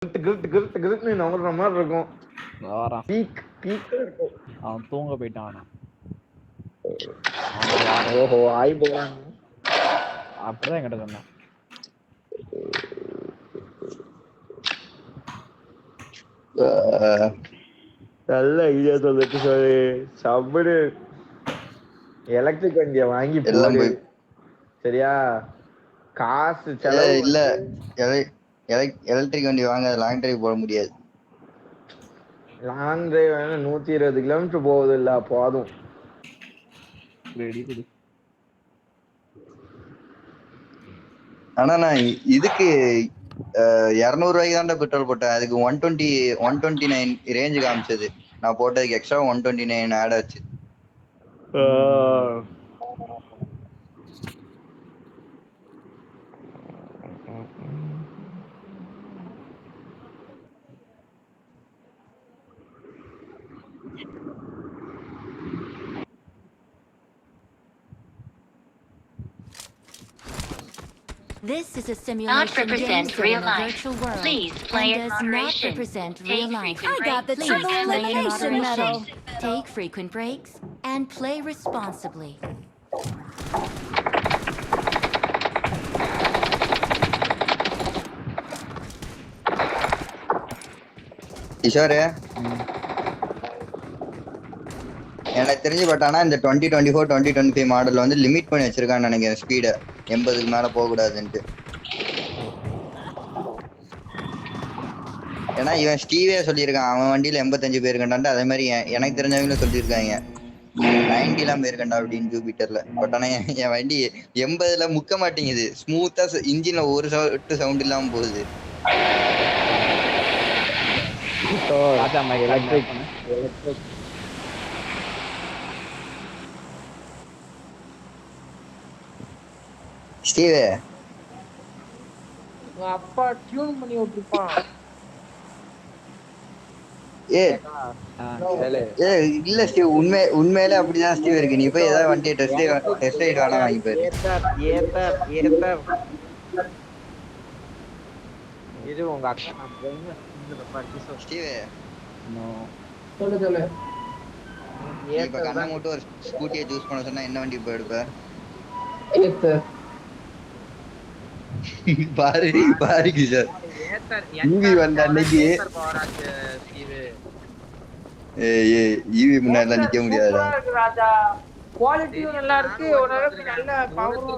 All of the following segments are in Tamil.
கிருட்டு நம்புற மாதிரி இருக்கும். அவன் தூங்க போயிட்டான். ஓஹோ ஆய் போறான். அப்படிதான் என்கிட்ட சொன்னான். நல்ல ஐடியா சொல்லிட்டு சொல்லி சப்படு எலக்ட்ரிக் வண்டியை வாங்கி போடு. சரியா? காசு செலவு இல்ல. எலக்ட்ரிக் வண்டி வாங்க, லாங் டிரைவ் போட முடியாது. லாங் டிரைவ் 120 கிலோமீட்டர் போகுது இல்ல, போதும். ஆனா நான் இதுக்கு 200 ரூபாய்க்கு தான் பெட்ரோல் போட்டேன். அதுக்கு 129 ரேஞ்சு காமிச்சது. நான் போட்டதுக்கு எக்ஸ்ட்ரா 129 ஆட் ஆச்சு. This is a simulation game set in a virtual world and does not represent real life. I got the triple elimination medal. Take frequent breaks and play responsibly. Kishore, எனக்கு தெரிஞ்சு பட்டானா இந்த 2024 2025 மாடல்ல வந்து லிமிட் பண்ணி வச்சிருக்கான்னு நினைக்கிறேன். ஸ்பீட 80க்கு மேல போக கூடாதுன்ட்டு. ஏன்னா இவன் ஸ்டீவே சொல்லியிருக்கான் அவன் வண்டியில 85 பேர் கண்டான்ட்டு. அதே மாதிரி எனக்கு தெரிஞ்சவங்களும் சொல்லியிருக்காங்க 90 எல்லாம் பேர் கண்டா அப்படின்னு ஜூபிட்டர்ல. பட் ஆனா என் வண்டி 80ல முக்க மாட்டேங்குது. ஸ்மூத்தா இன்ஜின்ல ஒரு சவுண்ட் இல்லாம போகுது. ஸ்டீவே அப்பா டியூன் பண்ணி விட்டுருப்பான். இல்ல ஸ்டீவ், உண்மையிலே அப்படிதான் ஸ்டீவ் இருக்கு. நீ போய் ஏதாவது வண்டியை டெஸ்ட் ரைட் வேணா வாங்கி போயிரு. இது உங்க அக்கா ஸ்டீவே சொல்லு இப்ப கண்ணை மட்டும் ஒரு ஸ்கூட்டியை சூஸ் பண்ண சொன்னா என்ன வண்டி போய் எடுப்ப? பாரு கிஷோர், ஈவி வந்த அன்னைக்கு ஈவி முன்னாடி நிக்க முடியாதா? குவாலிட்டியும் நல்லா இருக்கு, ஓரளவுக்கு நல்ல பவரும்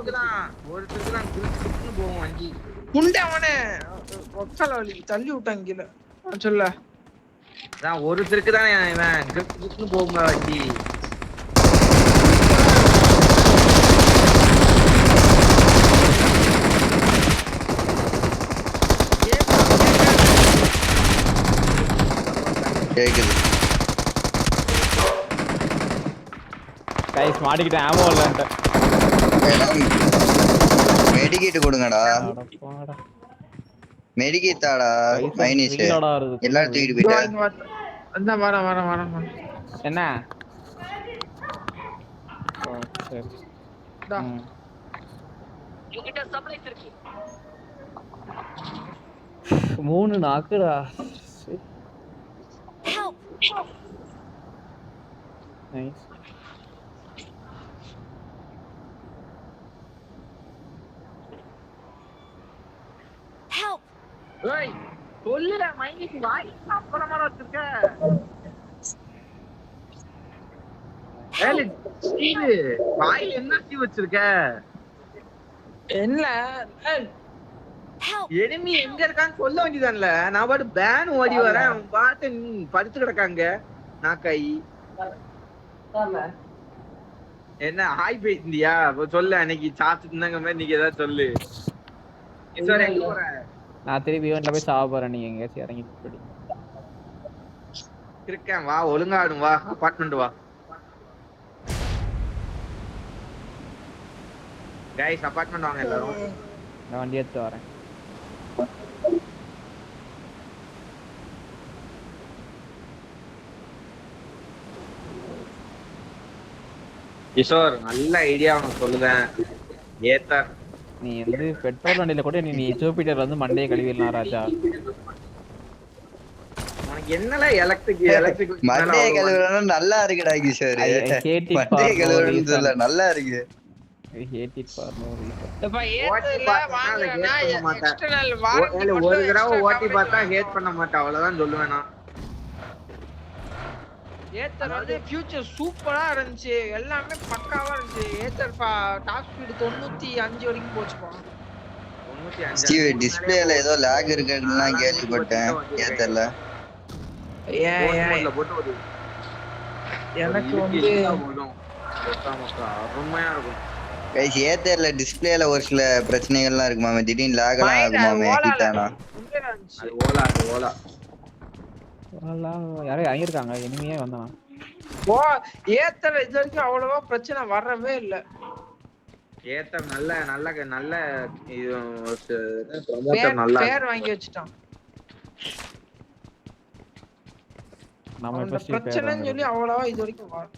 ஒருத்தருக்கு தான் கிரிப்னு போகும் வண்டி. குண்டவனே ஒக்கல வலி தள்ளி விட்டாங்க கீழ. சொல்ல அதான் ஒருத்தருக்கு தான் இவன் கிரிப்னு போகுங்க வண்டி. கேக்குது. கைஸ் மாட்டிக்கிட்டேன். ஆமோ இல்லன்ட்டு மெடிக்கேட் கொடுங்கடா. மெடிக்கேட் தாடா. மைனஸ் எல்லாரும் தூக்கிட்டு போயிட்டாங்க. அந்த வர என்ன சரி யூகிட்ட சப்ளைஸ் இருக்கு. 3 நாக்குடா. நைஸ். ஏய் சொல்லுடா மைனிக்கு வாய் அப்புறமா வச்சிருக்க. ஏய் ஸ்டீவ் வாயில என்ன ஸ்டீவ் வச்சிருக்க? என்ன எனிமி எங்க இருக்கான்னு சொல்ல வேண்டியதான்ல. நான் பாட்டு பேன் ஓடி வரேன், அவன் பாட்டு படுத்து கிடக்காங்க நாக்காயி. என்ன ஹாய் பேசிந்தியா சொல்லு. அன்னைக்கு சாப்பிட்டு இருந்தாங்க மாதிரி நீங்க ஏதாவது சொல்லு. எங்க போற? நான் திருப்பி ஈவென்ட்ல போய் சாவ போறேன். நீங்க எங்கேயாச்சும் இறங்கி போடி இருக்கேன். வா ஒழுங்காடும், வா அபார்ட்மெண்ட் வா. கைஸ் அபார்ட்மெண்ட் வாங்க எல்லாரும். நான் வண்டி எடுத்து வரேன். கிஷோர் நல்ல ஐடியா உனக்கு சொல்லுதேன். ஏத்தா நீ வந்து பெட்ரோல் வண்டியில கூட நீ ஜூபிட்டர் வந்து மண்டையை கழுவிடலாம் ராஜா. உனக்கு என்னல எலக்ட்ரிக் மண்டைய கழுவுறதும் நல்லா இருக்குடா Kishore. I hate it for மண்டைய no கழுவுறதுன்னு reason. சொல்ல நல்லா இருக்கு. I hate it for no reason. இப்ப ஓட்டி ஏத்தல பார்த்தா அதை வாங்குறேன்னா hate பண்ண மாட்டேன். எக்ஸ்டர்னல் வாரண்டி ஒரு மட்டும் தடவை extra ஓட்டி coverage பார்த்தா வாங்கிக்கோ. ஹேட் பண்ண மாட்டேன், அவ்வளவுதான் சொல்லுவேன் நான். ஏத்தர் வந்து ஃபியூச்சர் சூப்பரா இருந்துச்சு, எல்லாமே பக்காவா இருந்துச்சு. ஏத்தர் டாப் ஸ்பீடு 95 வரைக்கும் போச்சுப்பா. 95 ஸ்டீவ் டிஸ்ப்ளேல ஏதோ லாக் இருக்குன்னு கேள்விப்பட்டேன். ஏத்தல ஏன் போட்டு ஒரு எனக்கு இதுக்கு வந்து இருந்தா போதும். அருமையா இருக்கும். கைஸ் ஏத்தர்ல டிஸ்ப்ளேல ஒரு சில பிரச்சனைகள்லாம் இருக்குமாமே. திடீர்னு லாக் எல்லாம் ஆகுமாமே ஹீட் ஆனா. அது ஓலா யாரோ இறங்கிருக்காங்க, இனிமையே வந்தான். ஏத்தர் இது வரைக்கும் அவ்வளவா பிரச்சனை வரவே இல்ல. ஏத்த நல்ல இது ப்ரமோட்டர் நல்லா பேர் வாங்கி வச்சுட்டான். நம்ம அந்த இப்ப ஸ்டீவ் பிரச்சனைன்னு சொல்லி அவ்வளவா இது வரைக்கும் வரல.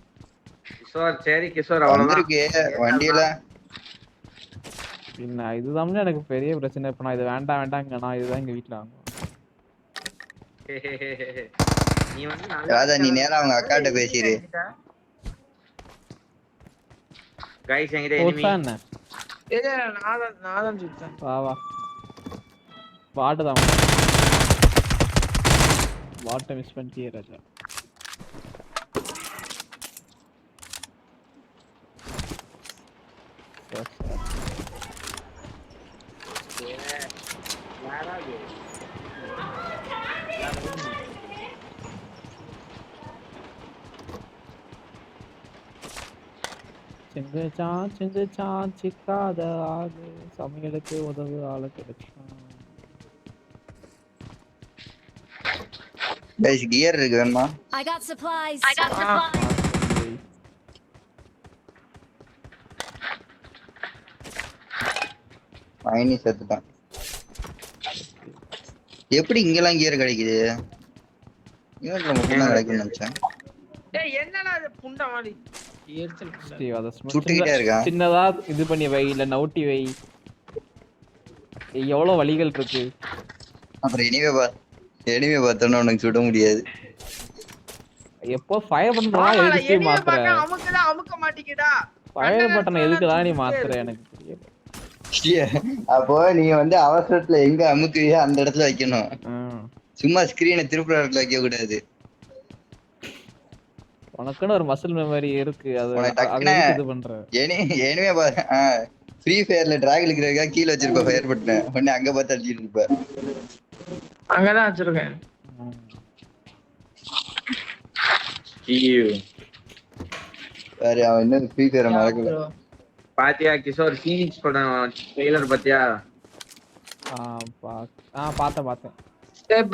கிஷோர் அவ்வளவுதான். வந்திருக்கு வண்டியில. பின்ன இதுதான் எனக்கு பெரிய பிரச்சனை. இப்ப நான் இது வேண்டாங்க, நான் இதுதான் எங்க வீட்டுல வாங்குவேன். நீ வந்து ராஜா நீ நேரா அவங்க அக்காட்ட பேசிரு. கைஸ் என்கிட்ட enemy. என்ன இல்ல நான் சுத்தேன். வா வாட்டுதான் வாட்டை மிஸ் பண்ணிட்டே ராஜா. செஞ்சான் சிக்காத ஆளு, சமையலுக்கு உதவு ஆளு கிடைச்சான். கைஸ் கியர் இருக்கு வேணுமா? I got supplies. மைனி செத்துட்டான். எப்படி இங்கெல்லாம் கியர் கிடைக்குது? இவன் மட்டும் தான் கிடைக்கும்னு நினைச்சேன். டேய் என்னடா இது புண்ட மாதிரி எரிச்சல் புண்ட. ஸ்டீவ் அத சுட்டுக்கிட்டே இருக்கான். சின்னதா இது பண்ணி வை, இல்ல நவுட்டி வை. எவ்வளவு வழிகள் இருக்கு. அப்புறம் எனிமே பார்த்தோன்னா உனக்கு சுட முடியாது. எப்போ ஃபயர் பண்றா எதுக்கு மாத்துற? அமுக்க மாட்டீங்கடா. ஃபயர் பட்டனை எதுக்குடா நீ மாத்துற எனக்கு புரியல. அப்போ நீங்க வந்து அவசரத்துல எங்க அமுக்குவியோ அந்த இடத்துல வைக்கணும். சும்மா ஸ்கிரீனை திருப்புற இடத்துல வைக்க கூடாது. உனக்குன்னு ஒரு மசில் மெமரி இருக்கு, அது இது பண்ற. எனிமே ஃப்ரீ ஃபயர்ல டிராக் இருக்கிறதுக்கா கீழ வச்சிருப்ப ஃபயர் பட்டனை. உடனே அங்க பார்த்து அடிச்சிட்டு இருப்ப. அங்கதான் வச்சிருக்கேன். வேற அவன் இன்னும் ஃப்ரீ ஃபயர் மறக்கல. பாத்தியா கிஷோர் ஃபீனிக்ஸ் படம் ட்ரெய்லர் பாத்தியா? பார்த்தேன். டேய்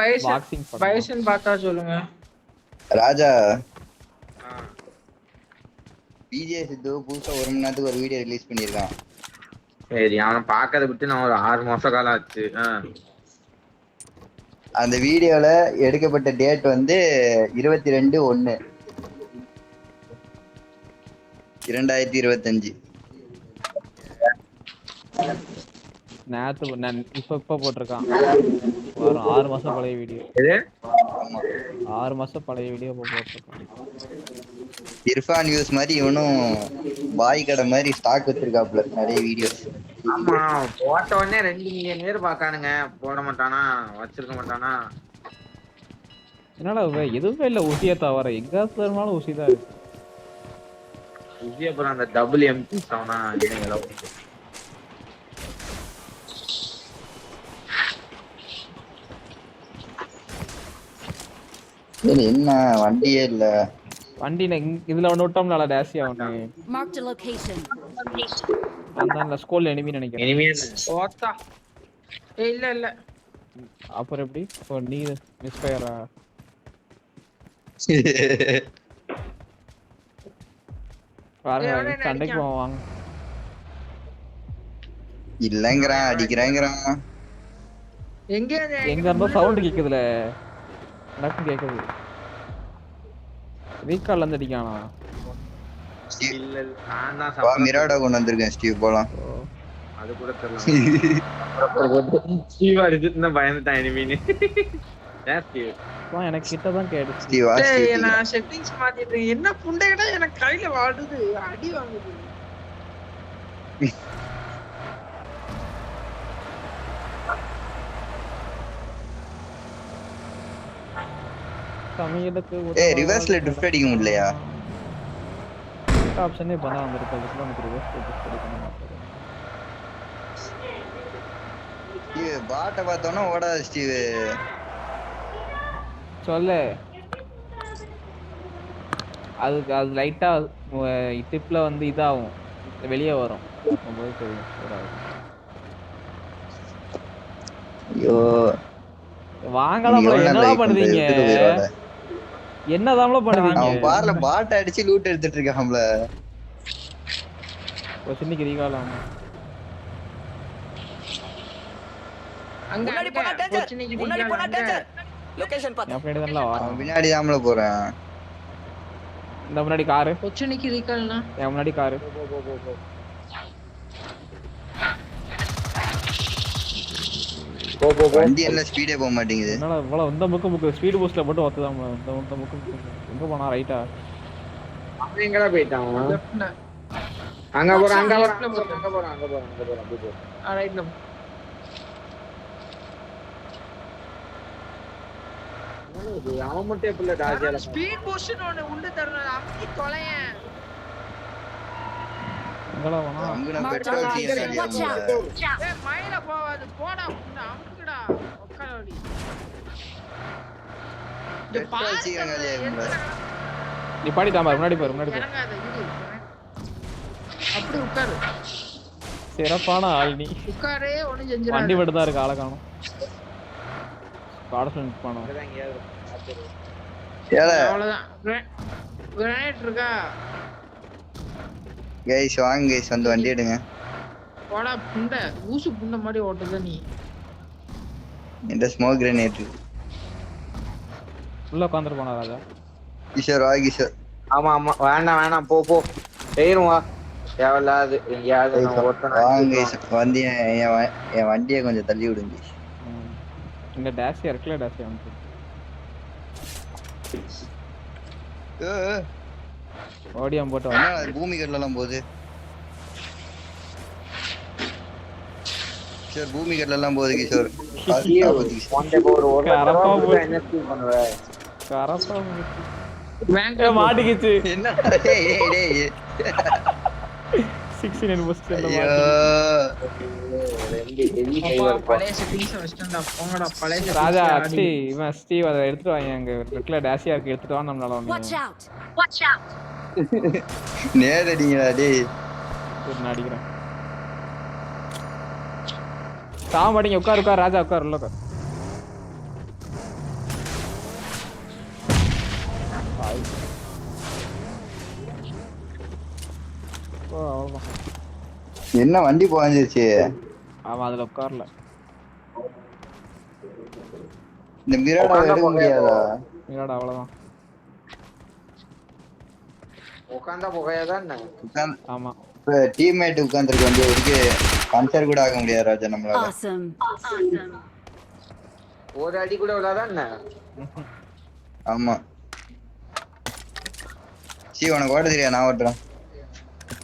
பைசன் பார்த்தா சொல்லுங்க. ராஜா பிஜே சித்து புதுசா 1 மணி நேரத்துக்கு ஒரு வீடியோ ரிலீஸ் பண்ணிருக்கான். சரி அவனை பாக்கறத விட்டு நான் ஒரு 6 மாச காலம் ஆச்சு. அந்த வீடியோல எடுக்கப்பட்ட டேட் வந்து 22/1/2025. நேத்து இப்ப போட்டிருக்கான். ஒரு 6 மாசம் பழைய வீடியோ. 6 மாசம் பழைய வீடியோ போட்டிருக்கான். இர்ஃபான் நியூஸ் மாதிரி இவனும் பாய் கடை மாதிரி ஸ்டாக் வச்சிருக்காப்ல நிறைய வீடியோ. ஆமா போட்ட உடனே 2 மில்லியன் பேர் பாக்கானுங்க. போட மாட்டானா, வச்சிருக்க மாட்டானா? என்னடா எதுவுமே இல்ல, ஊசியை தவிர எங்க தருமாலும் ஊசி தான் இருக்கு. ஊசி அப்புறம் அந்த டபுள் எம்பி சவுனா என்ன என்ன வண்டியே இல்ல. வண்டில இதுல ஒன்னு விட்டோம்ல டேஷியா ஒன்னு. Marked a location. அந்த ஸ்கூல்ல எனிமி நினைக்கிறேன். எனிமி ஓத்தா. இல்ல அப்புறம் எப்படி? ஓ நீ மிஸ் ஃபயரா? பாருங்க சண்டைக்கு போவாங்க. இல்லங்கறான் அடிக்கறாங்கறான். எங்க இருந்தோ சவுண்ட் கேக்குதுல. எனக்கு கேக்குது. வீக்கால இருந்து அடிக்கானா? இல்ல நான் தான் மிராடோ கொண்டு வந்திருக்கேன் ஸ்டீவ் போலாம். அது கூட தெரியல. ஸ்டீவ் அடிச்சிட்டு பயந்துட்டான் எனிமின்னு. எனக்கு கிட்ட தான் கேடுச்சு. ஸ்டீவா டேய் நான் செட்டிங்ஸ் மாத்திட்டேன். என்ன புண்டைடா எனக்கு கையில வாடுது, அடி வாங்குது. சமயத்துக்கு ஏய் ரிவர்ஸ்ல ட்ரிஃப்ட் அடிக்க முடியலையா? ஆப்ஷனே பண்ணா வந்திருக்கு. அதுக்குள்ள எனக்கு ரிவர்ஸ் ட்ரிஃப்ட் அடிக்க மாட்டேங்குது. ஸ்டீவ் பாட்ட பார்த்தோன்னா ஓடாத ஸ்டீவ். சொல்லு. அதுக்கு அது லைட்டா டிப்ல வந்து இதாகும், வெளியே வரும். அப்போது தெரியும் ஓடாது. ஐயோ வாங்கலாம். என்னடா பண்ணுவீங்க? என்னதாம்ல பண்ணுவீங்க? அவன் பார்ல பாட்ட அடிச்சு லூட் எடுத்துட்டு இருக்கான்ல. ஒரு சின்ன கிரிகாலாம். அங்க முன்னாடி போனா டேஞ்சர். லொகேஷன் பாத்து. அப்படியே தான் வரான். அவன் பின்னாடி தான்ல போறேன். இந்த முன்னாடி கார். கொச்சனிக்கு ரீகால்னா. என் முன்னாடி கார். வண்டி என்ன ஸ்பீடே போக மாட்டேங்குது. என்னடா இவ்வளவு இந்த முக்கு ஸ்பீட் பூஸ்ட்ல மட்டும் வத்துதான். இந்த முக்கு எங்க போனா? ரைட்டா? அவன் எங்கடா போயிட்டான்? அங்க போறான். ரைட்ல. அவன் மட்டும் எப்பல டாஜியால ஸ்பீட் போஷன் ஒன்னு உண்டு தரணும். அம்மி தொலையேன். எங்கடா போனா? அங்கன பெட்ரோல் Watch out. ஏய் மயில போவாது. போடா புண்ணா அமுக்குடா. உட்காரடி. பெட்ரோல் சீக்கிரம் காலியாகும்ல. நீ பாடி தாமா முன்னாடி பாரு. இறங்காத இரு. அப்படி உட்காரு. சிறப்பான ஆள் நீ. உட்காரே ஒண்ணு செஞ்சிராத. வண்டி மட்டும் தான் இருக்கு, ஆள காணோம். காடஸ்ல நிக்க போறோம். அவ்வளவுதான். கிரேனேட் இருக்கா? கைஸ் வாங்க கைஸ், வந்து வண்டி எடுங்க. போடா புண்டை. ஊசு புண்டை மாதிரி ஓட்டுத நீ. இந்த ஸ்மோக் கிரேனேட் உள்ள உட்கார்ந்து போனா ராஜா. கிஷோர் வா கிஷோர். ஆமா வேணாம் போ ஏறும் வா. தேவலாது எங்கயாவது நான் ஓட்டணும். வாங்க கைஸ் வந்து என் வண்டியை கொஞ்சம் தள்ளி விடுங்க. இந்த டாஷ் இருக்குல, டாஷ் வந்து ஓடியாம் போட்டு என்ன பூமி கடலலாம் போகுது. கிஷோர் பூமி கடலலாம் போகுது கிஷோர். மாட்டிக்கிச்சு. என்ன 69 முடிச்சு. பழைய செட்டிங்ஸ் வச்சிட்டா போங்கடா. பழைய ராஜா இவன் ஸ்டீவ் அதை எடுத்துட்டு வாங்க. அங்க ரெட்ல டாஷியா இருக்கு, எடுத்துட்டு வா. நம்மளால Watch out. நேரடிங்கடா டேய். நான் அடிக்கிறேன். சாவ மாட்டீங்க. உட்கார் ராஜா, உட்கார். உள்ள உட்கார். அவ்வளவுதான். என்ன வண்டி போஞ்சிருச்சு. அவன் அதுல உட்கார்ல. இந்த மிராடா எடுக்க முடியாதா? மிராடா அவ்வளவுதான். உட்கார்ந்தா புகையாதான். ஆமா. இப்ப டீம்மேட் உட்கார்ந்திருக்க வண்டி இருக்கு. பஞ்சர் கூட ஆக முடியாது ராஜா நம்மளால. Awesome. ஒரு அடி கூட விடாதான். ஆமா. உனக்கு ஓட தெரியா? நான் ஓட்டுறேன்.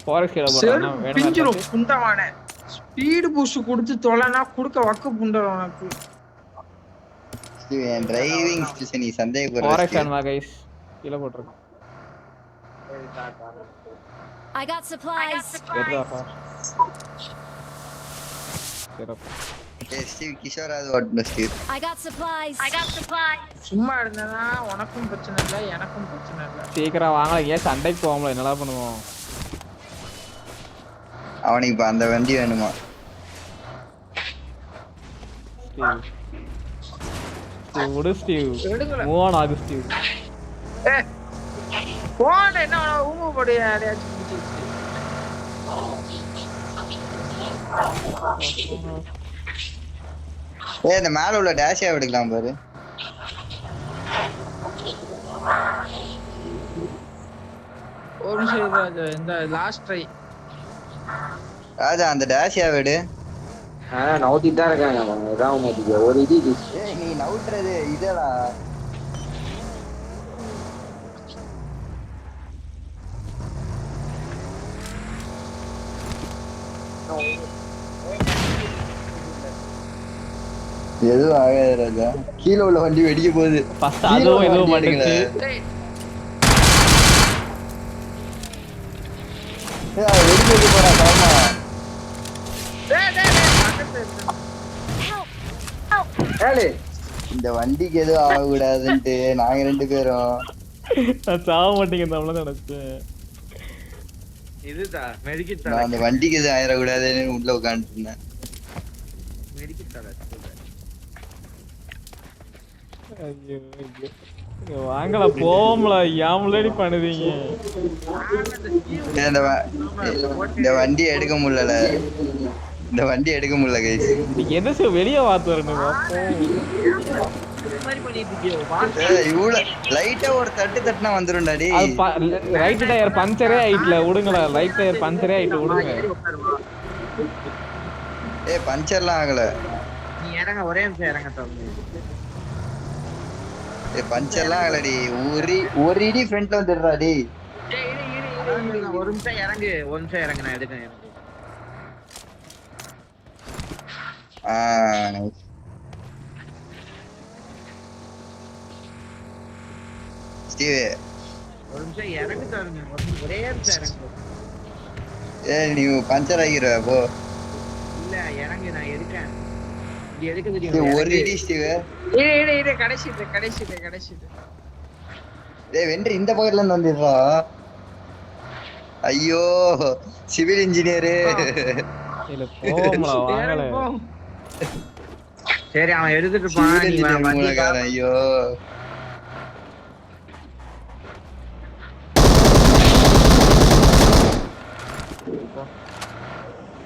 ஃபாரஸ்ட் கேல போறேன். பிஞ்சிரும் புண்டவானே. ஸ்பீட் பூஸ்ட் கொடுத்து தொலைனா குடுக்க வக்கு புண்டற உனக்கு. என் டிரைவிங் ஸ்கில்ஸ் நீ சந்தேகப்படுற. ஃபாரஸ்ட் ஆன்மா கைஸ் கீழ போட்டுருக்கேன். I got supplies. Steve Kishore அது ஓட்டணும் ஸ்டீவ். I got supplies. சும்மா இருந்தனா உனக்கும் பிரச்சனை இல்ல, எனக்கும் பிரச்சனை இல்ல. சீக்கிரம் வாங்க. ஏன் சண்டைக்கு போவோம்ல, என்னடா பண்ணுவோம்? அவனுக்கு இப்ப அந்த வண்டி வேணுமா? விடு ஸ்டீவ். மூவ் ஆன் ஆகு ஸ்டீவ். போன் என்ன ஊம போடு யாரையாச்சும் பிடிச்சிச்சு. இந்த மேல உள்ள டேஷியா எடுக்கலாம் பாரு. ஒரு நிமிஷம் ராஜா, இந்த லாஸ்ட் ட்ரை. ராஜா அந்த டேஷியா விடு. நவுத்திட்டு தான் இருக்காங்க. ஒரு இது நீ நவுட்டுறது இதடா. எதுவும் ஆகாது ராஜா. கீழே உள்ள வண்டி வெடிக்க போகுது. ஃபர்ஸ்ட் அதுவும் எதுவும் மாட்டுச்சு. வெடிக்க போறா காரணா. இந்த வண்டிக்கு எதுவும் ஆகக்கூடாதுன்ட்டு நாங்க 2 பேரும் நான் சாக மாட்டேங்க அவ்வளவுதான் நினைச்சேன். இதுதான் மெடிக்கிட் நான் அந்த வண்டிக்கு எதுவும் ஆயிடக்கூடாதுன்னு உள்ள உட்காந்துட்டு இருந்தேன். ஐயோ ஐயோ வாங்கல போம்ல யாமுலடி பண்ணுவீங்க. இந்த வண்டி எடுக்க முடியல. இந்த வண்டி எடுக்க முடியல கைஸ். எதை வெளியே வாத்து வரணும் இவ்வளவு லைட்டா ஒரு தட்டுனா வந்துரும்டா டேய். ரைட் டயர் பஞ்சரே ஆயிட்டல விடுங்களா. ரைட் டயர் பஞ்சரே ஆயிட்டு விடுங்க. ஏய் பஞ்சர்லாம் ஆகல. நீ இறங்க ஒரே நிமிஷம் இறங்க தம்பி. ஏய் பஞ்சர்லாம் ஆகலடி. ஒரு இடி ஃப்ரண்ட்ல வந்துடுறா டேய். ஒரு நிமிஷம் இறங்கு. ஒரு நிமிஷம் இறங்க நான் எடுக்கேன். நைஸ். ஸ்டீவ் ஒரு நிமிஷம் இறங்கு தருங்க. ஒரே நிமிஷம் இறங்கு. ஏய் நீ பஞ்சர் ஆகிற போ. இல்ல இறங்கு நான் எடுக்கேன். இது எடுக்க இது தெரியும். ஒரு இடி ஸ்டீவ். கடைசி டேய் வெண்டர் இந்த பக்கத்துல இருந்து வந்துடுறா. ஐயோ சிவில் இன்ஜினியர். இல்ல போம்ல வாங்கல. சரி அவன் எடுத்துட்டு போறான். ஐயோ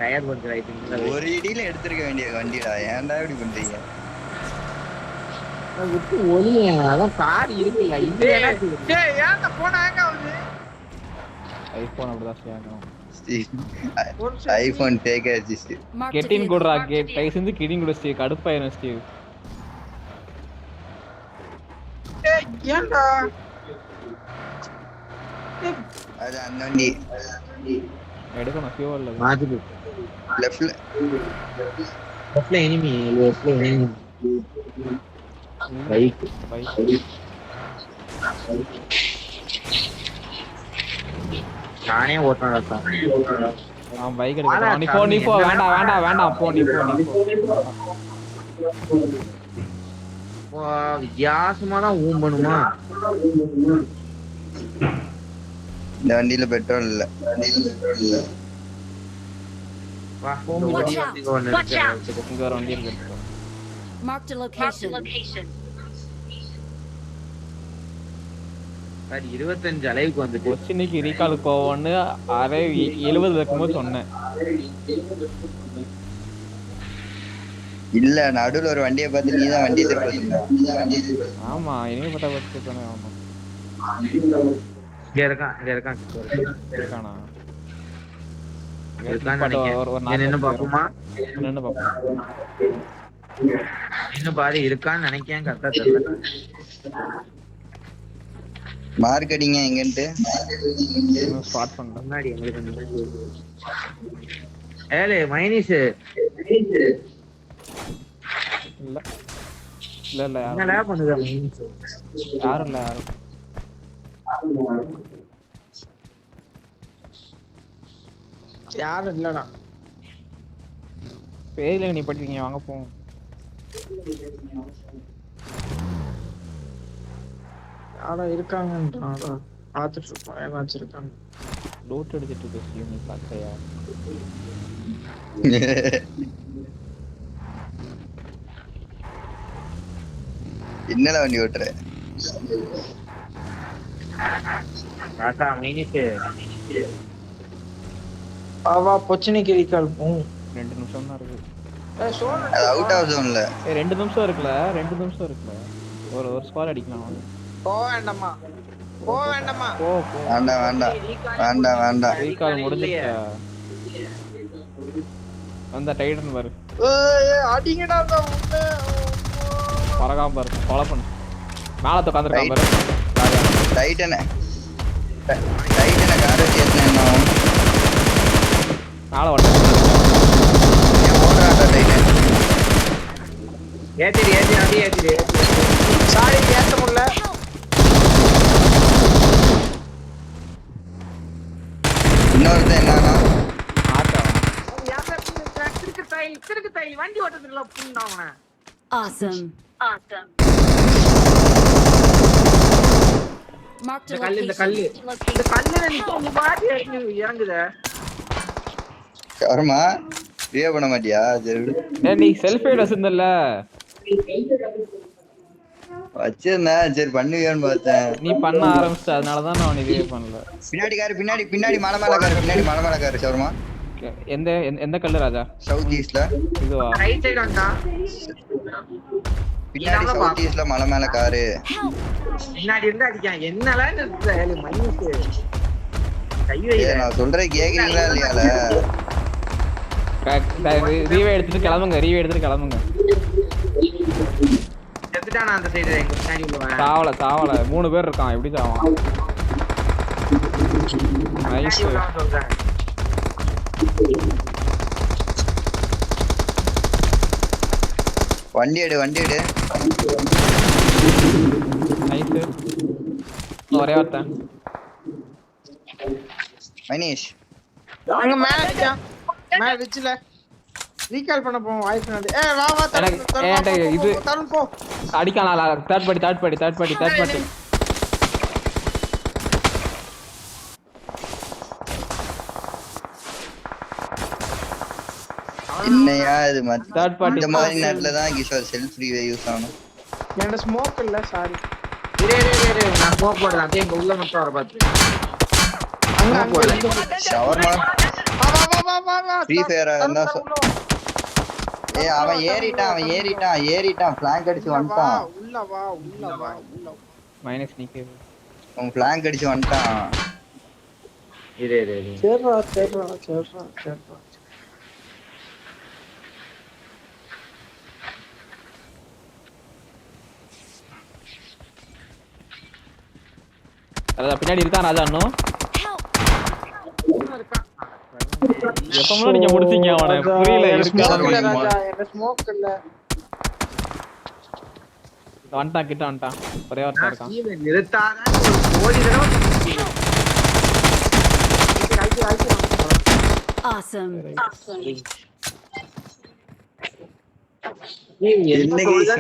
டயர் கொஞ்சம் ரைட்டிங். ஒரு இடியில எடுத்துருக்க வேண்டிய வண்டிடா. ஏன்டா இப்படி பண்றீங்க? விட்டு ஒளிய அதான் கார் இருக்குல்ல. இது டேய் ஏன்டா போனா எங்க ஆகுது? ஐபோன் அப்படிதான் செய்யணும். ஐபோன் டேக் அசிஸ்ட். Marked a கெட்டின் vehicle. கூடறா கெட் கை செஞ்சு கிடிங் கூட ஸ்டீவ் கடுப்பாயிரும் ஸ்டீவ். டேய் ஏன்டா? அது அந்த வண்டி எடுக்கணும் ஃபியூவல் இல்ல. மாத்திட்டு லெஃப்ட்ல எனிமி. பைக் நானே ஓட்டணும். நான் பைக் எடுக்கணும். நீ போ வேண்டாம் போ நீ போ. வித்தியாசமா தான் ஊம்பணுமா? இந்த வண்டியில பெட்ரோல் இல்ல. வா Watch out. இங்க வர வண்டி இருக்கு. Marked a location. 25 அலைவுக்கு வந்துட்டு கொச்சினிக்கு ரீகால் போவோன்னு 70 இருக்கும்போது சொன்னேன். இல்ல நடுவுல ஒரு வண்டியை பார்த்து நீதான் வண்டி திருப்ப. ஆமா இனிமே பட்ட பத்தி சொன்னே. ஆமா இங்க இருக்கான் இருக்கானா என்ன பாப்போமா? என்ன பாப்போம். இன்னும் பாரு இருக்கான்னு நினைக்கேன். கரெக்டா தெரியல. மார்க்கெட்டிங் எங்கன்ட்டு ஸ்பாட் பண்ணல. முன்னாடி எங்களுக்கு ஏலே மைனஸ் இல்ல என்னடா பண்ணுதா மைனஸ்? யாரும் யாரும் இல்லடா. பேர்ல நீ படிக்கிறீங்க வாங்க போவோம். யாரா இருக்காங்கன்றாடா. பாத்துட்டு இருப்போம் ஏதாச்சும் இருக்காங்க. லூட் அடிச்சிட்டு பேசி நீ பாக்கையா? என்னடா வண்டி ஓட்டுற? ராசா மைனஸ் வா பொச்சனைக்கு ரீகால் போம். 2 நிமிஷம் தான் இருக்கு. அது அவுட் ஆஃப் ஜோன்ல. 2 நிமிஷம் இருக்குல. ஒரு ஸ்குவாட் அடிக்கலாம். போ வேண்டாமா போ வேண்டாம். ரீகால் முடிஞ்சிருச்சா? அந்த டைட்டன் பாரு. அடிங்கடா உன்னை. பரகாம பாரு. ஃபாலோ பண்ணு. மேல உட்கார்ந்திருக்கான் பாரு. டைட்டனை கார் வச்சு ஏத்துனா மேல வந்து ஏத்திடு அப்படியே ஏத்திடு. சாரி ஏத்த முடியல. இன்னொருத்தன் என்னன்னா திருக்கு தை வண்டி ஓட்டத்துல புண்ணாவன. Awesome. Marked a இந்த கல்லு location. இந்த கல்லுல நீ பாட்டி இறங்குதே. கவர்மா ரிவே பண்ண மாட்டியா? சரி விடு. நீ செல்ஃபி வச்சிருந்தல்ல வச்சிருந்தேன், சரி பண்ணுவியான்னு பார்த்தேன். நீ பண்ண ஆரம்பிச்சிட்ட, அதனாலதான் நான் ரிவே பண்ணல. பின்னாடி மலை மேல காரு கவர்மா. எந்த கல்லு ராஜா? சவுத் ஈஸ்ட்ல இதுவா? ரைட் சைடு வந்தா பின்னாடி சவுத் ஈஸ்ட்ல மலை மேல காரு. பின்னாடி இருந்து அடிக்கான். என்னலாம் நிறுத்து மைனஸ் கை வை. நான் சொல்றேன் கேக்குறீங்களா இல்லையால? ரீவே எடுத்துட்டு கிளம்புங்க. செத்துட்டானா அந்த சைடு எங்க பின்னாடி உள்ளவன்? சாவல 3 பேர் இருக்கான். எப்படி சாவான்? நைஸ். சொல்றேன் வண்டி எடு நைஸ். ஒரே ஒருத்தன் மனிஷ். அங்க மேல அடிச்சான். மேல ரிச்ல ரீகால் பண்ண போவோம் வாய்ப்பு நடி. வா தருண் போ. அடிக்கலாம். Third party. என்னையா இது தேர்ட் பார்ட்டி. இந்த மாதிரி நேரத்துல தான் கிஷோர் செல்ஃப் ரிவே யூஸ் ஆகணும். என்னோட ஸ்மோக் இல்ல சாரி. இரு நான் ஸ்மோக் போடுறேன். அப்படியே இங்க உள்ள மட்டும் வர பாத்து. ஷவர்மா வா ஃப்ரீ ஃபயரா இருந்தா அவன் ஏறிட்டான் ஃபிளாங்க் அடிச்சு வந்துட்டான். உள்ள வா மைனஸ் நிக்கு. அவன் ஃபிளாங்க் அடிச்சு வந்துட்டான். இரு சரிடா. பின்னாடி இருக்கான் ராஜா. இன்னும் எப்ப நீங்க முடிச்சீங்க அவனை? புரியல. ஸ்மோக் இல்ல. வந்துட்டான். ஒரே ஒருத்தன் இருக்கான். நிறுத்தாத ஒரு தடவை. Awesome.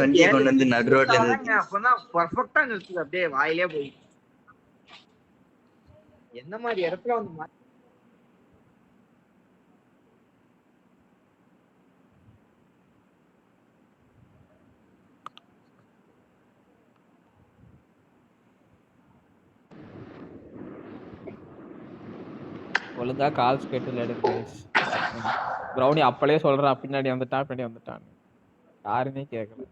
வண்டி கொண்டு வந்து நடு ரோட்ல இருந்து அப்பதான் பர்ஃபெக்ட்டா நிறுத்துது. அப்படியே வாயிலே போய் என்ன மாதிரி இடத்துல வந்து ஒழுங்கா கால்ஸ் கேட்டு எடுக்கு. பிரவுனி அப்பளே சொல்றான் பின்னாடி வந்துட்டான். யாருமே கேட்கல.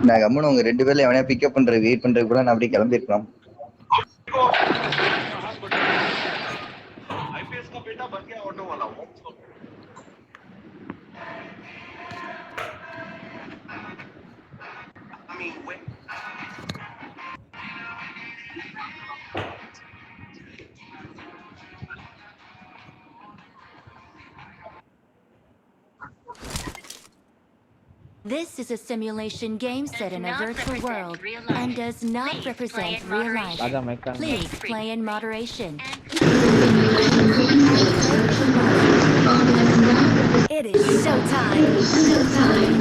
நான் கம்முன்னு உங்க 2 பேர்ல எவனையா பிக்கப் பண்றது வெயிட் பண்றது கூட நான் அப்படியே கிளம்பிருக்கலாம். This is a simulation game set in a virtual world and does not represent real life. Please play in moderation. It is showtime.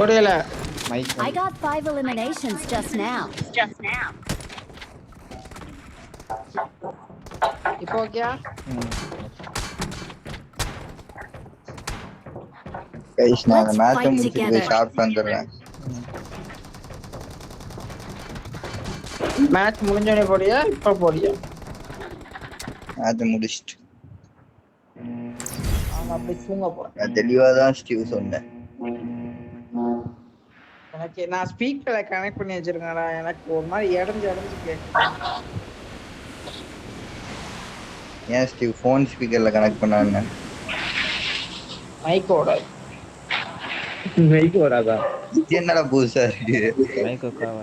புரியல. I got 5 eliminations just now. இப்போ ஓகேயா? கைஸ் நான் அந்த மேட்ச் முடிச்சிட்டு போய் ஷாப் வந்துறேன். மேட்ச் முடிஞ்சோனே போறியா இப்ப போறியா? அது முடிச்சிட்டு அப்படி தூங்க போறேன். நான் தெளிவா தான் ஸ்டீவ் சொன்னேன். எனக்கு நான் ஸ்பீக்கர்ல கனெக்ட் பண்ணி வச்சிருக்கேன்டா. எனக்கு ஒரு மாதிரி இடஞ்சு கேக்குது. ஏன் ஸ்டீவ் ஃபோன் ஸ்பீக்கர்ல கனெக்ட் பண்ணானே? மைக் வராதா? இது என்னடா புதுசா இருக்கு? மைக் காவா.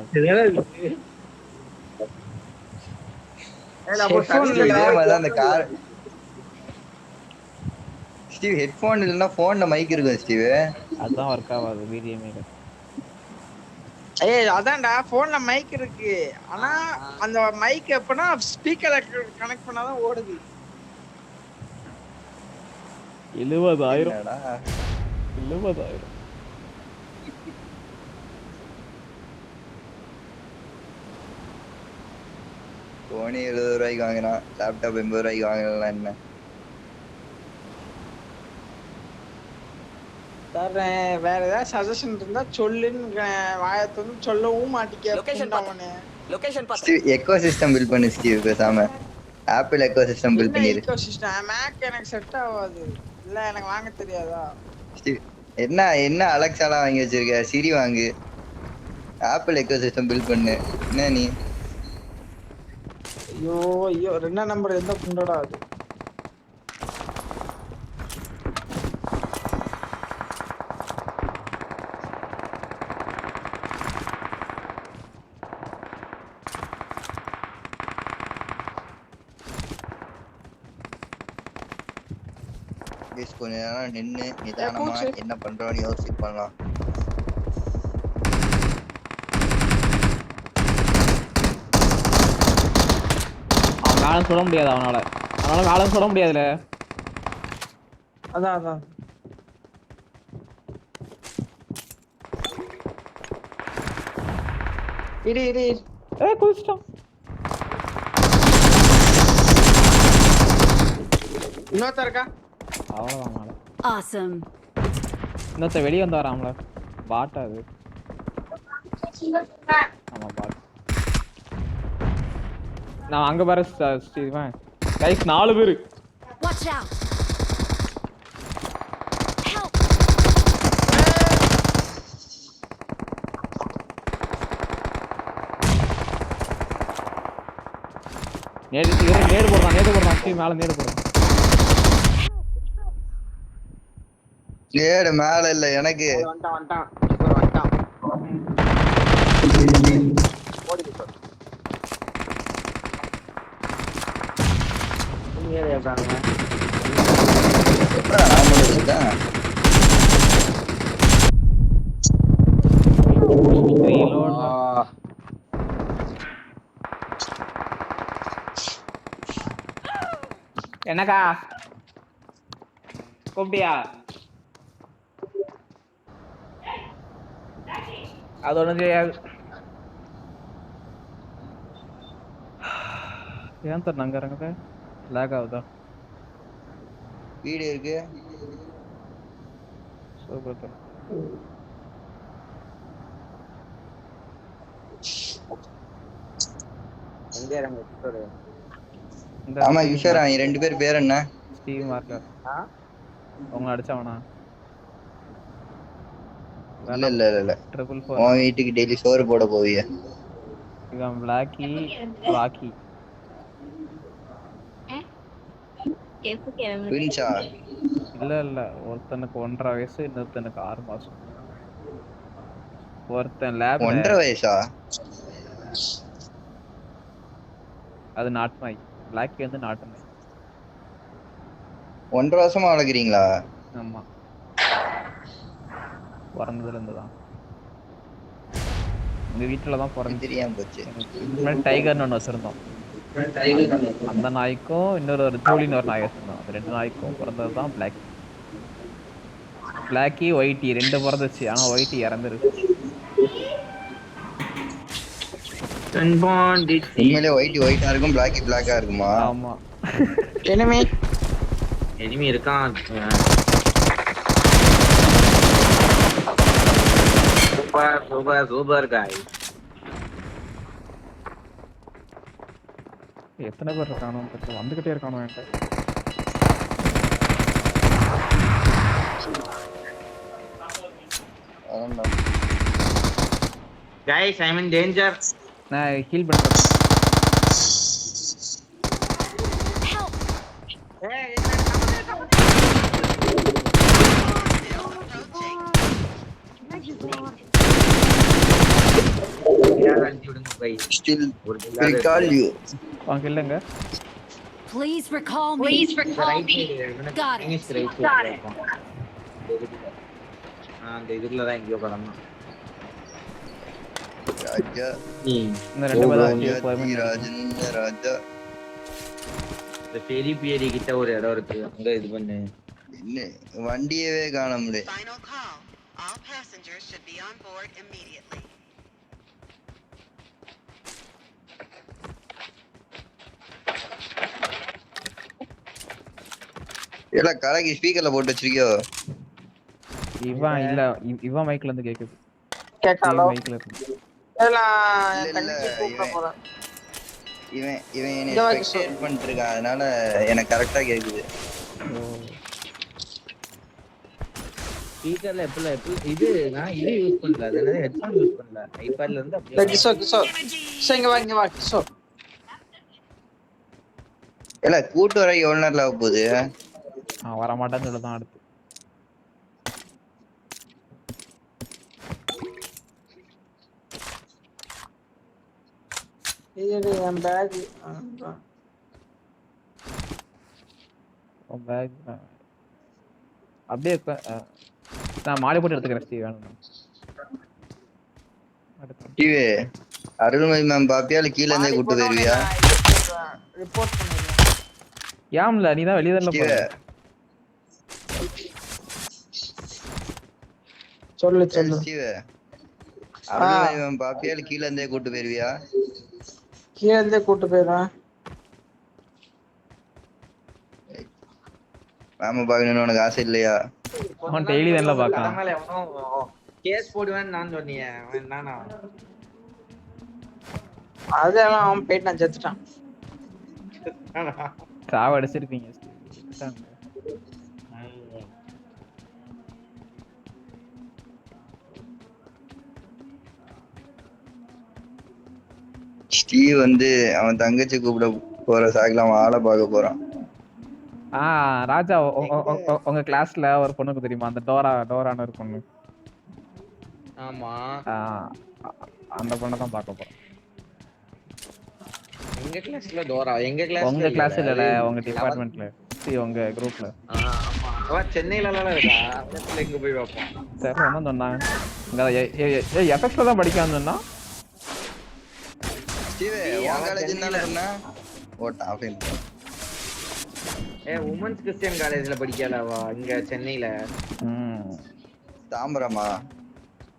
அந்த கார் ஸ்டீவ் ஹெட்போன் இல்லனா போன்ல மைக் இருக்கும் ஸ்டீவ். அதான் வர்க் ஆகாது பிஜிஎம்ல. ஏய் அதான்டா போன்ல மைக் இருக்கு. ஆனா அந்த மைக் எப்பனா ஸ்பீக்கர்ல கனெக்ட் பண்ணாதான் ஓடுது. 70,000 என்னடா 70,000. போனே 70 ரூபாய்க்கு வாங்கினான், லேப்டாப் 80 ரூபாய்க்கு வாங்கலாம் என்ன? தரேன். வேற ஏதாவது சஜஷன் இருந்தா சொல்லுன்னு வாயத்தை வந்து சொல்லவும் மாட்டிக்க. லொகேஷன் ஸ்டீவ் எக்கோசிஸ்டம் பில்ட் பண்ணு ஸ்டீவ், பேசாம ஆப்பிள் எக்கோசிஸ்டம் பில்ட் பண்ணிரு. எக்கோசிஸ்டம் மேக் எனக்கு செட் ஆகாது. இல்ல எனக்கு வாங்க தெரியாதா? ஸ்டீவ் என்ன அலெக்சாலாம் வாங்கி வச்சிருக்க? சிரி வாங்கு, ஆப்பிள் எக்கோசிஸ்டம் பில்ட் பண்ணு. என்ன நீ ஐயோ ஐயோ 2 நம்பர் எந்த புண்டடா அது? கொஞ்ச நேரம் நின்று நிதானமா என்ன பண்றோம்னு யோசிச்சு பண்ணலாம். அவன் மேல சுட முடியாது, அவனால மேல சுட முடியாதுல. அதான் இடி குதிச்சிட்டான். இன்னொருத்தர் இருக்கா? அவ்வளவுதான் மேல. Awesome. இன்னொருத்த வெளியே வந்து வராம்ல, பாட்டா அது. ஆமா பாட். நான் அங்க பாரு ஸ்டீவன். கைஸ் 4 பேரு. Watch out. Help. நேடு போடுறான் ஸ்டீவ், மேல நேடு போடுறான். நேடு மேல இல்ல எனக்கு. வந்துட்டான். ஓடி போ. நீயே ஏறாங்க. எப்படா நான் முடிச்சேன்? என்னக்கா கூப்பிட்டியா? அது ஒன்றும் செய்யாது. ஏன் சார் நாங்கள் இறங்குது லேக் ஆகுதா? வீடு இருக்கு. Super sir. ஆமா ஈஸ்வரா, 2 பேர் பேர் என்ன? Steve marker. உங்களை அடிச்சவனா? இல்ல 444. உன் வீட்டுக்கு டெய்லி சோறு போட போவிய? இவன் பிளாக்கி ராக்கி. பிரின்சா? இல்ல ஒருத்தனுக்கு 1.5 வயசு, இன்னொருத்தனுக்கு 6 மாசம். ஒருத்தன் லேப் 1.5 வயசா? அது நாட்டு நாய். பிளாக்கி வந்து நாட்டு நாய். 1.5 வருஷமா வளர்க்குறீங்களா? ஆமா, பிறந்ததுல இருந்து தான். எங்க வீட்டுல தான் பிறந்து. தெரியாம போச்சு. முன்னாடி டைகர்னு ஒன்று வச்சிருந்தோம். அந்த நாய்க்கும் இன்னொரு ஜூலின்னு ஒரு நாய் வச்சிருந்தோம். அந்த 2 நாய்க்கும் பிறந்தது தான் பிளாக்கி. பிளாக்கி ஒயிட்டி 2 பிறந்துச்சு. ஆனா ஒயிட்டி இறந்துருச்சு. உண்மையிலே ஒயிட்டா இருக்கும், பிளாக்கா இருக்குமா? ஆமா. எனிமி இருக்கான். Super guys. எத்தனை பேர் இருக்கானோ தெரியல, வந்துகிட்டே இருக்கானோ என்கிட்ட. Guys I am in danger. நான் ஹீல் பண்றேன். Still recall you. வாங்க இல்லங்க. Please recall me. Right Got it. Side right side அந்த இதுல தான் எங்கயோ கடந்தோம். ராஜா இந்த ரெண்டு பேரும் ராஜேந்திர ராஜா. இந்த பெரிய பியரி கிட்ட ஒரு இடம் இருக்கு, அங்க இது பண்ணு. என்ன வண்டியவே காண முடியல. Final call. All passengers should be on board immediately. ஏல கலகி ஸ்பீக்கர்ல போட்டு வச்சிருக்கியோ? இவன் இல்ல இவன் மைக்ல இருந்து கேக்குது. கேட்காலோ மைக்ல இருந்து. எல்லாம் தங்கச்சி கூப்பிட போறேன். இவன் என்ன ஷேர் பண்ணிட்டு இருக்கான், அதனால எனக்கு கரெக்ட்டா கேக்குது. ஸ்பீக்கர்ல எப்பல இது நான் இது யூஸ் பண்ணல, அதனால ஹெட்ஃபோன் யூஸ் பண்ணல. ஐபேட்ல இருந்து அப்படியே கிஷோ இங்க வா கிஷோ. ஏல கூட்டு வர எவ்வளவு நேரத்துல ஆக போகுது? வர மாட்டான்னு சொல்லதான் அடுத்து. இது என் பேக். பேக் அப்படியே நான் மாலை போட்டு எடுத்துக்கிறேன் ஸ்டீவ் வேணும். டிவி அருள்மதி மேம் பாப்பியா இல்ல கீழ இருந்தே கூட்டு போயிருவியா? ரிப்போர்ட் பண்ணிடுறேன். யாம்ல நீ தான் வெளிய தான போற. சொல்லு ஸ்டீவ் அருள்மதி மேம் பாப்பியா இல்ல கீழ இருந்தே கூட்டு போயிருவியா? கீழ இருந்தே கூட்டி போறேன். மாமா பாக்கணும்னு உனக்கு ஆசை இல்லையா? அவன் டெய்லி தான்ல பார்க்கறான். கடமல கேஸ் போடுவேன்னு நான் சொன்னீங்க, அவன் நானா? அதெல்லாம் அவன் போயிட்டான், செத்துட்டான். சாவ அடிச்சிருப்பீங்க. ஸ்டீவ் வந்து அவன் தங்கச்சி கூப்பிட போற சாக்குல அவன் ஆளை பார்க்க போறான். ராஜா உங்க கிளாஸ்ல ஒரு பொண்ணுக்கு தெரியுமா, அந்த டோரான ஒரு பொண்ணு? ஆமா, அந்த பொண்ணை தான் பார்க்க போறோம். எங்க கிளாஸ்ல டோரா? எங்க கிளாஸ்ல? உங்க கிளாஸ்ல இல்ல, உங்க டிபார்ட்மென்ட்ல, உங்க குரூப்ல. ஆமா, அவ சென்னையிலலாம் இருக்கா, அதுல எங்க போய் பாப்போம். சரி என்ன சொன்னாங்க? எஃபெக்ட்ல தான் படிக்கான்னு சொன்னா. ஸ்டீவ் உன் காலேஜ் தான சொன்னா? ஓட்டா அப்படியே. உமன்ஸ் கிறிஸ்டியன் காலேஜ்ல படிக்கலவா இங்க சென்னையில? தாம்பரமா?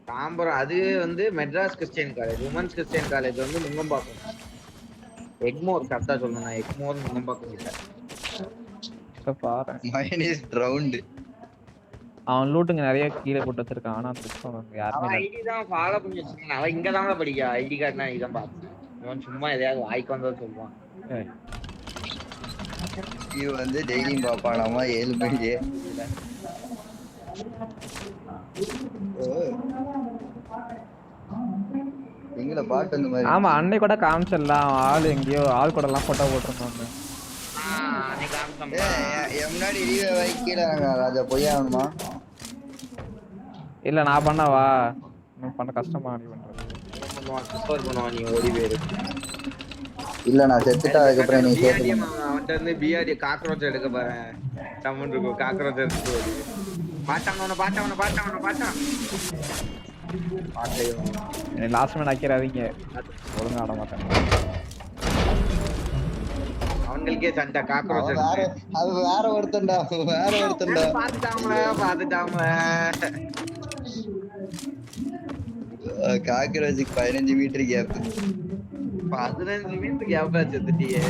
தாம்பரம் அது வந்து Madras Christian college. Women's Christian college வந்து நுங்கம்பாக்கம். எக்மோர் கரெக்டா சொல்லணும், எக்மோர் நுங்கம்பாக்கம் இல்ல. பாரு மைனஸ் ரவுண்ட். அவன் லூட்டுங்க நிறைய கீழே போட்டு வச்சிருக்கான், ஆனா யாருமே அவன் ஐடி தான் ஃபாலோ பண்ணி வச்சிருக்கான். அவன் இங்க தான் படிக்க, ஐடி கார்டுனா இதான் பாத்து. அவன் சும்மா எதையாவது வாய்க்கு வந்தா சொல்லுவான். ஸ்டீவ் வந்து டெய்லியும் பாப்பானாமா 7 மணிக்கு. எங்கல பாட்டு அந்த மாதிரி. ஆமா அன்னை கூட காமிச்சலாம், ஆள் எங்கயோ ஆள் கூட எல்லாம் போட்டோ போட்டுருந்தாங்க. அன்னைக்கு காமிச்சோம். முன்னாடி ரீவே வை கீழ ராஜா போய் ஆகணுமா? இல்ல நான் பண்ணவா, நான் பண்ண கஷ்டமா நீ பண்றது. சப்போர்ட் பண்ணுவான், நீ ஓடி போயிரு. இல்ல நான் செத்துட்டா அதுக்கு அப்புறம் நீ சேர்த்து. அவன்கிட்ட இருந்து பிஆர்டி காக்ரோச் எடுக்க போறேன். டம்மன் இருக்கும் காக்ரோச் எடுத்து ஓடி. பாட்டான். லாஸ்ட் மேன் ஆக்கிராதீங்க, ஒழுங்கா ஆட மாட்டாங்க. அவங்களுக்கே சண்டை காக்ரோச் எடுத்து. அது வேற ஒருத்தன்டா. பாத்துட்டாங்களே. காக்ரோச்சுக்கு 15 மீட்டர் கேப். 15 மீட்டர் கேப் செத்துட்டியே.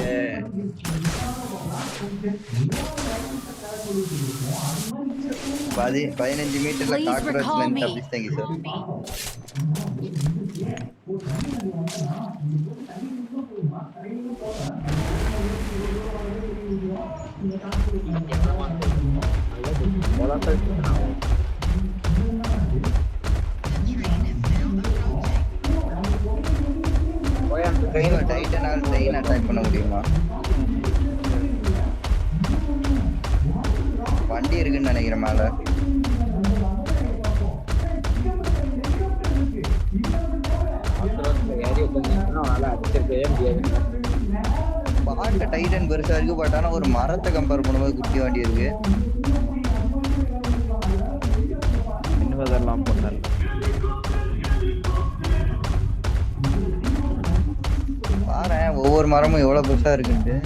பாதி 15 மீட்டர்ல காக்ரோச் லென்த் அப்படிங்க சார். டைட்டனால் ட்ரெயின் அட்டாக் பண்ண முடியுமா? வண்டி இருக்குன்னு நினைக்கிறேன் மேல. பார்க்க டைட்டன் பெருசா இருக்கு, பட் ஆனா ஒரு மரத்தை கம்பேர் பண்ணும்போது குட்டி வண்டி இருக்கு. இன்னும் பண்ணல. பாரு ஒவ்வொரு மரமும் எவ்வளவு பெருசா இருக்குன்ட்டு.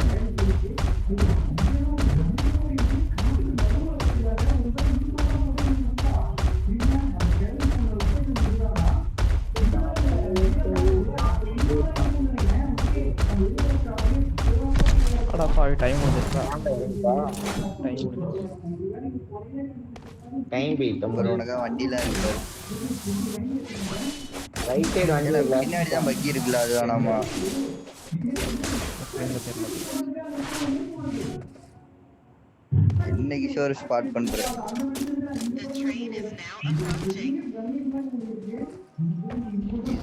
டைம் முடிஞ்சிருச்சா? டைம் பீட் உனக்கு வண்டியில இருக்கு. ரைட் சைடு வண்டியில இல்ல, பின்னாடி தான் பக்கி இருக்குல்ல, அது வேணாமா? என்ன கிஷோர் ஸ்பாட் பண்ற? The train is now approaching.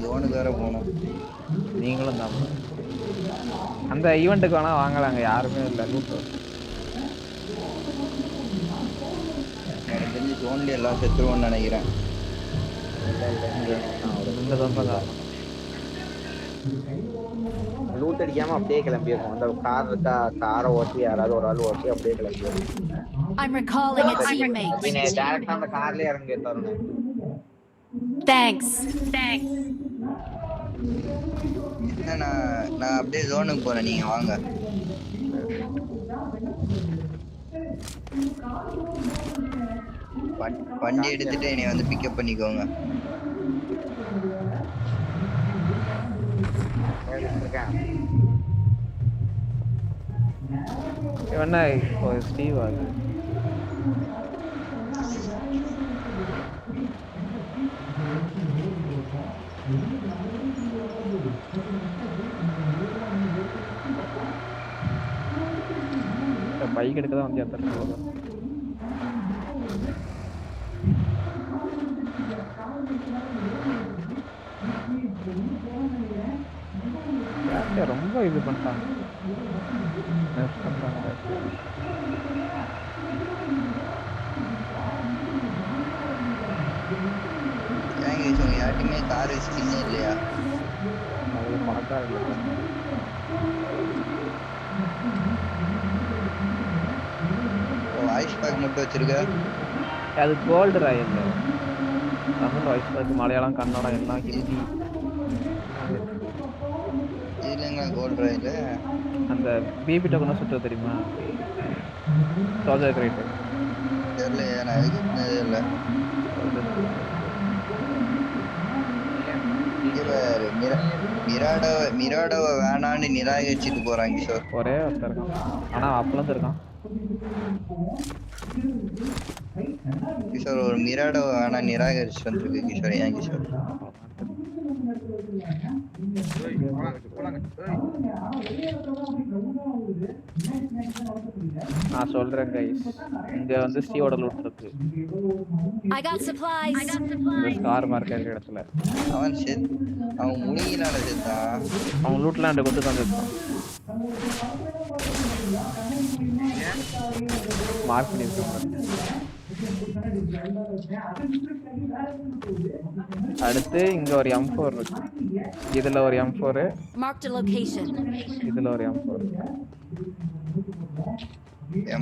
ஜோனுக்கு வேற போகணும். நீங்களும் தான் அந்த ஈவெண்ட்டுக்கு வேணா வாங்கலாங்க, யாருமே இல்லை. எனக்கு தெரிஞ்சு ஜோன்ல எல்லாம் செத்துருவோம்னு நினைக்கிறேன். லூட் அடிக்காம அப்படியே கிளம்பிடுவோம். அந்த கார் இருக்கா, காரை ஓட்டி யாராவது ஒரு ஆள் ஓட்டி அப்படியே கிளம்பிடுவோம். I'm recalling a teammate. டேரக்டா அந்த கார்லயே இறங்கி தரணும். Thanks. என்ன நான் அப்படியே ஜோனுக்கு போறேன், நீங்க வாங்க. வண்டி எடுத்துட்டு என்னை வந்து பிக்கப் பண்ணிக்கோங்க. என்ன இப்போ ஸ்டீவ் ஆகுது? பைக் எடுக்க தான் வந்து ஏற்றுறோம். ரொம்ப இது பண்ணிட்டாங்க. யாருக்குமே கார் ஸ்கின் இல்லையா? அது பணக்கார இல்லை. வாய்ஸ் பேக் மட்டும் வச்சிருக்க? அது gold royal. Tamil voice pack, Malayalam, Kannada எல்லாம், ஹிந்தி. இல்லைங்க கோல்டு ராயல். அந்த பிபி டோக்கன் சுற்று தெரியுமா? சோல்ஜர் கிரேட் தெரியலையே, நான் எதுக்கு இல்லை. மிராடோவை வேணான்னு நிராகரிச்சுட்டு போறாங்க கிஷோர். ஒரே ஒருத்தர் இருக்கான், ஆனா அப்பளம் இருக்கான் கிஷோர். ஒரு மிராடோவை வேணா நிராகரிச்சு வந்துருக்கு கிஷோர். ஏன் கிஷோர்? நான் சொல்றேன் கைஸ், இங்க வந்து ஸ்டீவோட லூட் இருக்கு. I got supplies. Star mark இருக்கிற இடத்துல அவன் முனியினால செத்தான். அவன் லூட் லேண்ட் கொண்டு வந்துட்டான். மார்க் பண்ணிருக்காங்க. அடுத்து இங்க ஒரு M4 இருக்கு, இதுல ஒரு M4, Marked a location. இதுல ஒரு M4.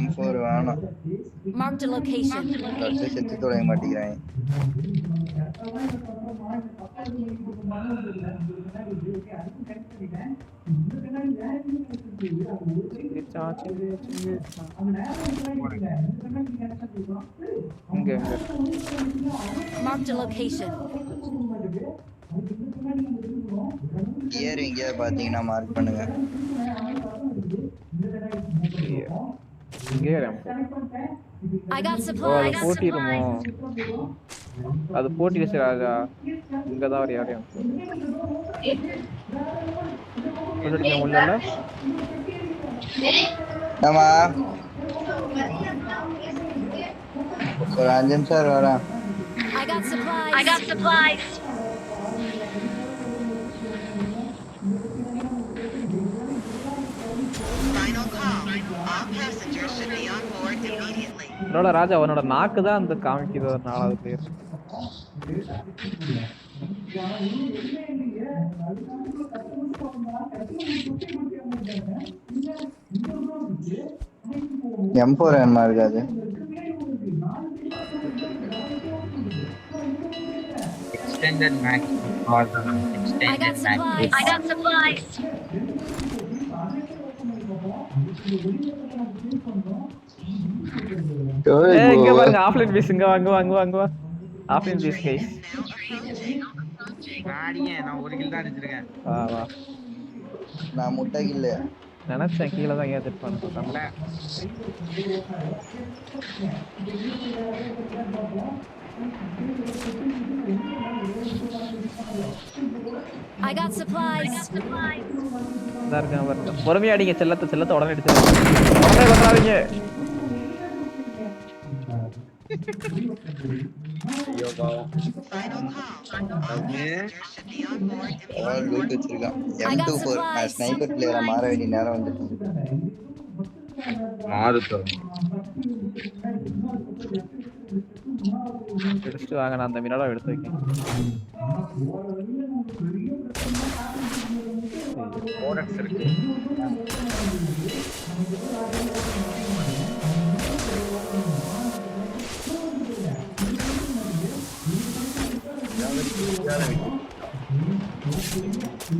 M4 வேணாம். Marked a location. செத்து தொலைய மாட்டேங்கிறாங்க. Marked a location. கியர் எங்க பாத்தீங்கன்னா மார்க் பண்ணுங்க. இங்கே I got supplies. போட்டிருமோ? அது போட்டிருச்சு ராஜா. இங்கதான் ஒரு யாரையும் உள்ளல ஆமா ஒரு 5 நிமிஷம் வரேன். I got supplies. Final call. All passengers should be on board immediately. ராஜா அவனோட நாக்கு தான் அந்த காமிக்குது ஒரு 4வது பேர். M4 வேணுமா இருக்காது? Extended max order I got extended max. supplies. I got supplies. இங்க பாருங்க ஆஃப்லைன் பீஸ் இங்க வாங்க ஆஃப்லைன் பீஸ் கைஸ். நாடியே நான் ஒரு கில் தான் அடிச்சிருக்கேன். வா நான் முட்டை கில்ல நினைச்சேன் கீழே தான் ஏத்திட்டு பண்ணிட்டேன். I got supplies. பொறுமையா அடிங்க செல்லத்தை உடனே எடுத்துருங்க. உடனே வந்துடாதீங்க. ஐயோ பாவம். லூட் வச்சிருக்கான். M24 நான் ஸ்னைப்பர் பிளேயரா மாற வேண்டிய நேரம் வந்துட்டு. மாறுதோ. எடுத்து வாங்க நான் அந்த மினோட எடுத்து வைக்கேன். ஓரக்ஸ் இருக்கு.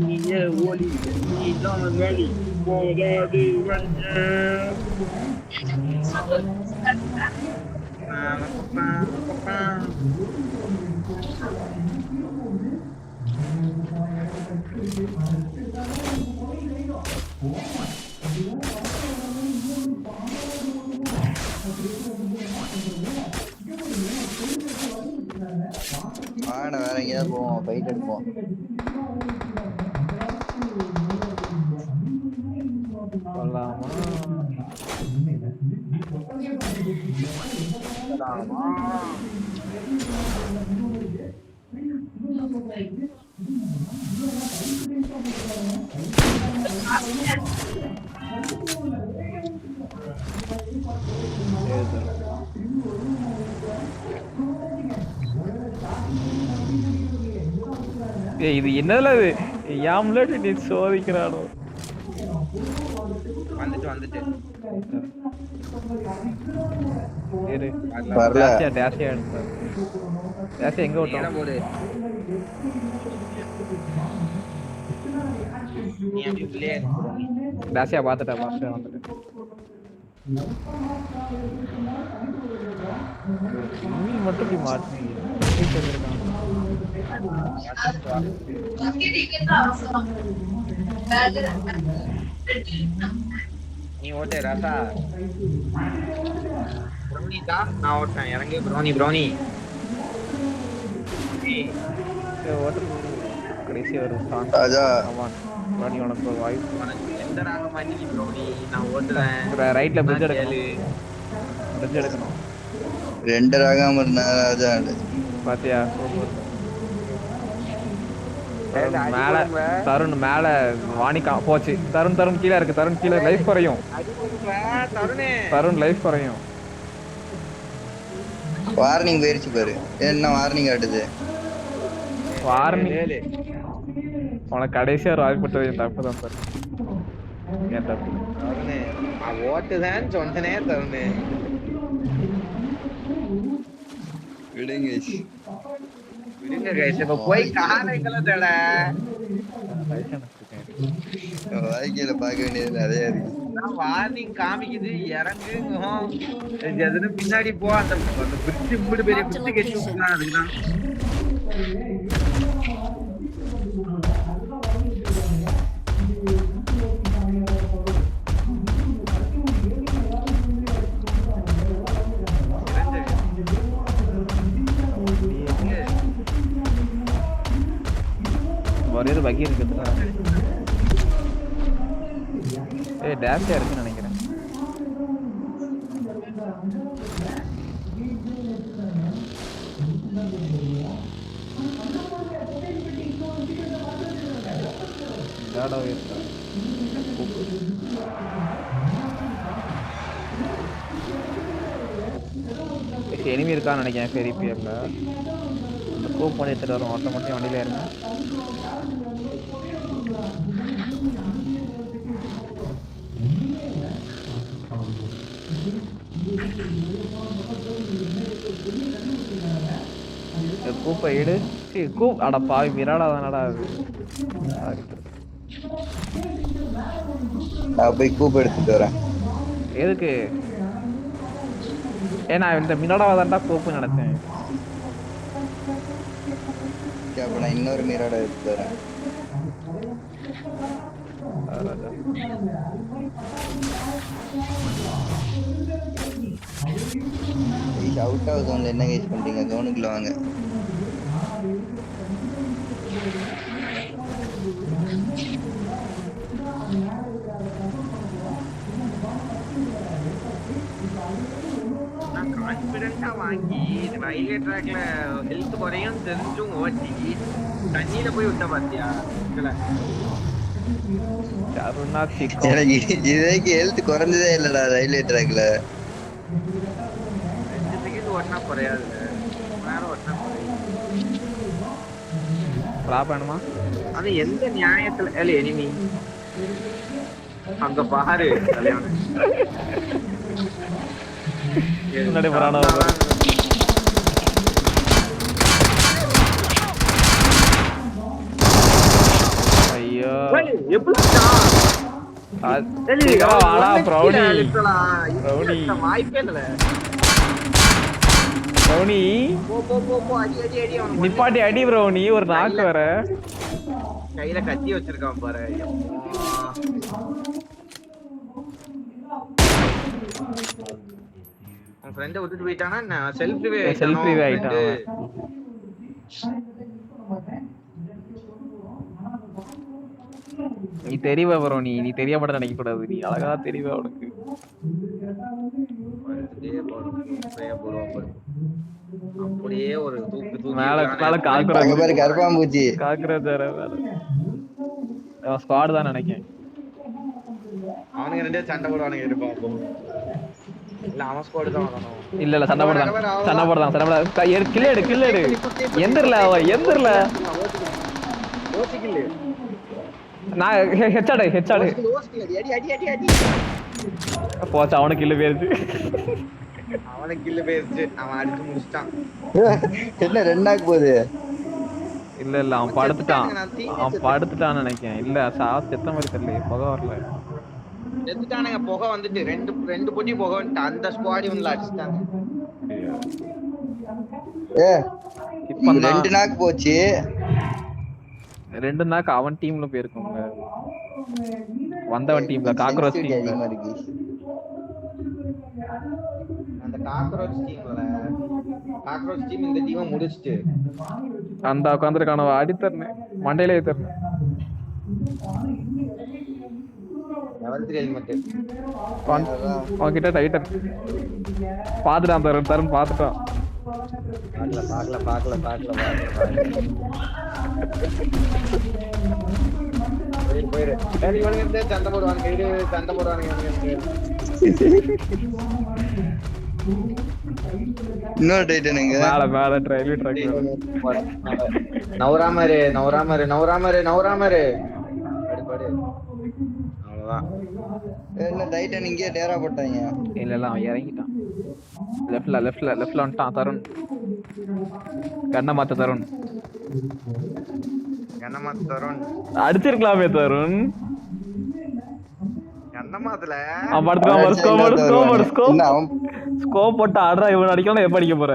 நீயே ஓடி நீதான் வேலி போகாது வஞ்ச. வேற எங்கேயாவது போவோம், ஃபைட் எடுப்போம். இது என்னதுல யாம்லட் நீ சோதிக்கிறானோ. வந்துட்டு இரு வரல. டேஷியா எங்க ஓட்டம் போடு. நீ அப்படி பிளே டேஷியா பாத்துட்டேன் வந்துட்டு. நீ மட்டும் இப்படி மாட்டீங்க. நீ ஓட்டே ராசா. ப்ரௌனி தான் நான் ஓட்டேன். இறங்கி ப்ரௌனி ஓட்டு கடைசி ஒரு சாங். ராஜா ப்ரௌனி உனக்கு ஒரு வாய்ப்பு. உனக்கு எந்த ராக மாட்டீங்க ப்ரௌனி. நான் ஓட்டுறேன். ரைட்ல பிரிட்ஜ் எடுக்கணும். 2 ராகாம இருந்தா ராஜா பாத்தியா? மேல தருண் மேல வாணிக்கா போச்சு. தருண் கீழே இருக்கு. தருண் கீழே லைஃப் குறையும். தருண் லைஃப் குறையும். வார்னிங் போயிருச்சு பாரு. என்ன வார்னிங் காட்டுது? வார்னிங் உனக்கு கடைசியா ஒரு வாய்ப்பு தப்பு தான் சார். ஏன் தப்பு? ஓட்டுதான் சொன்னனே தருணு. விடுங்க கைஸ். இப்ப போய் காரைகளை தேட வாழ்க்கையில பார்க்க வேண்டியது நிறைய இருக்கு. வார்னிங் காமிக்குது இறங்கு எதுன்னு பின்னாடி போ. அந்த பிரிட்ஜ் மூணு பெரிய பிரிட்ஜ் கட்டி விட்டுலாம். அதுக்குதான் ஒரே ஒரு வகி இருக்கு. டேஷியா இருக்குன்னு நினைக்கிறேன். எனிமி இருக்கான்னு நினைக்கிறேன். ஃபெரி பியர்ல அந்த கோப் பண்ணி எடுத்துட்டு வரும். ஒருத்த மட்டும் வண்டியில இருங்க. கூப்பை எடு. அட பாவி மிராடா தானடா அது. நான் போய் கூப் எடுத்துட்டு வரேன். எதுக்கு? ஏன்னா இந்த மிராடாவை தான்டா கூப்புன்னு நினைச்சேன். அப்ப நான் இன்னொரு மிராடா எடுத்துட்டு வரேன். அவுட் ஆஃப் ஜோன்ல என்ன கேஸ் பண்றீங்க? ஜோனுக்குள்ள வாங்க. கான்ஃபிடென்ட்டா வாங்கி ரயில்வே ட்ராக்ல ஹெல்த் குறையும் தெரிஞ்சும் ஓட்டி தண்ணியில போய் விட்ட பாத்தியா? எனக்கு இதுக்கு ஹெல்த் குறைஞ்சதே இல்லடா ரயில்வே ட்ராக்ல. 2 செகண்ட் ஓட்டினா குறையாது, நேரம் ஓட்டினா வேணுமா? அது எந்த நியாயத்துல எனிமி அங்க பாரு கல்யாணம் முன்னாடி போறானோ? ஐயோ எப்படிடா வாடா ப்ரௌனி. ப்ரௌனி வாய்ப்பே இல்ல. ப்ரௌனி போ அடி அடி அடி. நிப்பாட்டி அடி ப்ரௌனி. ஒரு நாக்கு வர கையில கத்தி வச்சிருக்கான் பாரு. உன் ஃப்ரெண்ட விட்டுட்டு போயிட்டானா? செல்ஃப் ரிவே ஆயிட்டான். நீ தெரியவா ப்ரௌனி? நீ தெரிய மாட்டேன்னு நினைக்க கூடாது. நீ அழகா தெரியவா உனக்கு. அப்படியே ஒரு தூக்கு மேல கருப்பாம்பூச்சி ஸ்குவாட் தான் நினைக்கிறேன். அவனுங்க ரெண்டே சண்டை போடுவானுங்க இருப்பான். இல்ல அவன் ஸ்குவாட் தான் வரணும். இல்ல சண்டை போடுறாங்க. கில்லேடு எந்திரல ஓசிக்கில்ல. நான் ஹெச்ஆடு அடி அடி அடி அடி. போச்சு அவனுக்கு கில்லு போயிருச்சு. அவனுக்கு கில்லு போயிருச்சு. அவன் அடிச்சு முடிச்சிட்டான். என்ன 2 நாக்கு போகுது? இல்ல அவன் படுத்துட்டான்னு நினைக்கிறேன். இல்ல செத்த மாதிரி தெரியல. புகை வரல. செத்துட்டானுங்க. புகை வந்துட்டு ரெண்டு பொட்டி புகை வந்துட்டு அந்த ஸ்குவாடி வந்து அடிச்சுட்டாங்க. இப்ப 2 நாக்கு போச்சு. 2 நாக்கு அவன் டீம்ல போயிருக்குங்க. வந்தவன் டீம்ல காக்ரோச் டீம்ல. அந்த காக்ரோச் டீம் இந்த டீமை முடிச்சிட்டு அந்த உட்காந்துருக்கான அடித்தர்னு மண்டையில ஏத்தர்னு. அவன்கிட்ட டைட்டன் பாத்துட்டான். தருண் பாத்துட்டான். பாக்கல போயிரு. இவனுங்க சண்டை போடுவானுங்க. இன்னொரு டைட்டனுங்க மேல ரயில்வே ட்ராக். நவராமரு படு. அவ்வளவுதான். என்ன டைட்டன் இங்கே டேரா போட்டாங்க? இல்ல அவன் இறங்கிட்டான். லெஃப்ட்ல வந்துட்டான் தருண். கண்ணை மாத்த தருண். அடிச்சிருக்கலாமே தருண். அவன் படுத்துக்கான். ஸ்கோப் போட்டு ஆடுறா. இவன் அடிக்கலாம். எப்ப அடிக்க போற?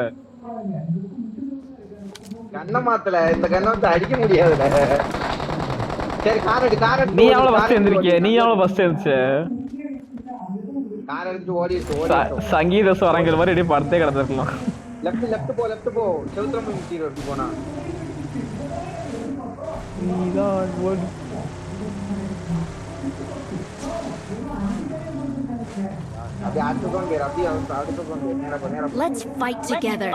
கண்ண மாத்தல. இந்த கண்ணை வந்து அடிக்க முடியாதுல. சரி கார் எடு. நீ எவ்வளவு ஃபர்ஸ்ட் எழுந்திருக்கிய? கார் எடுத்து ஓடிட்டு சங்கீத ஸ்வரங்கள் மாதிரி அப்படியே படுத்தே கிடந்திருக்கலாம். லெஃப்ட் போ. செவுத்திரம் முட்டிரு அப்படி போனா. நீதான் ஓடு. Let's fight together.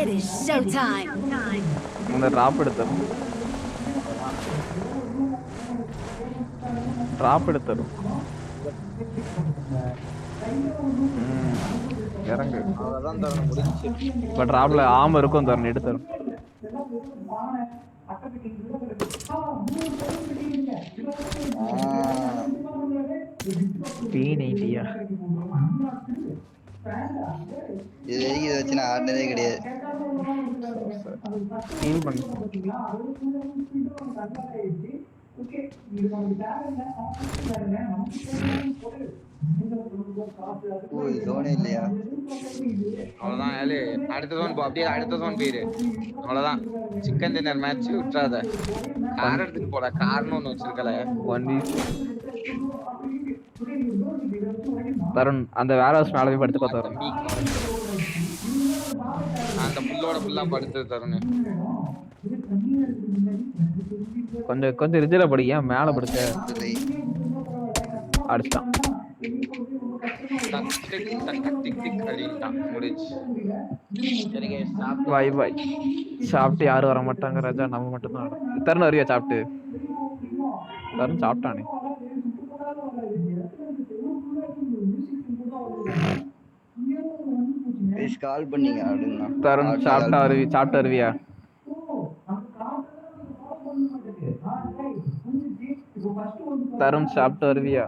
It is showtime. அந்த டிராப் எடுத்தரும். இறங்கு. அவ்வளவுதான் தரணும் முடிஞ்சு. இப்ப டிராப்ல ஆம் இருக்கும் தரணும். எடுத்தரும். P90 இது வரைக்கும் இதை வச்சு நான் ஆடினதே கிடையாது. ஃபீல் பண்ணி ஓ இது ஜோனே இல்லையா? அவ்வளவுதான் ஏழு. அடுத்த zone போ, அப்படியே அடுத்த zone போயிரு. அவ்வளவுதான். சிக்கன் டின்னர் மேட்ச் விட்டுறாத. கார் எடுத்துட்டு போடா, கார்னு ஒண்ணு வச்சிருக்கல. 1v தருண் அந்த வேர் ஹவுஸ் மேல போய் படுத்து பார்த்தா அந்த புல்லோட புல்லா படுத்து தருண். கொஞ்சம் ரிஜில படி, ஏன் மேல படுக்க அடிச்சான். பாய் பாய். சாப்பிட்டு யாரும் வர மாட்டாங்க ராஜா, நம்ம மட்டும் தான். தருண் வரியா சாப்பிட்டு? தருண் சாப்பிட்டானே. கால் பண்ணீங்க அப்படின்னா தருண் சாப்பிட்டு வருவியா? தருண் சாப்பிட்டு வருவியா?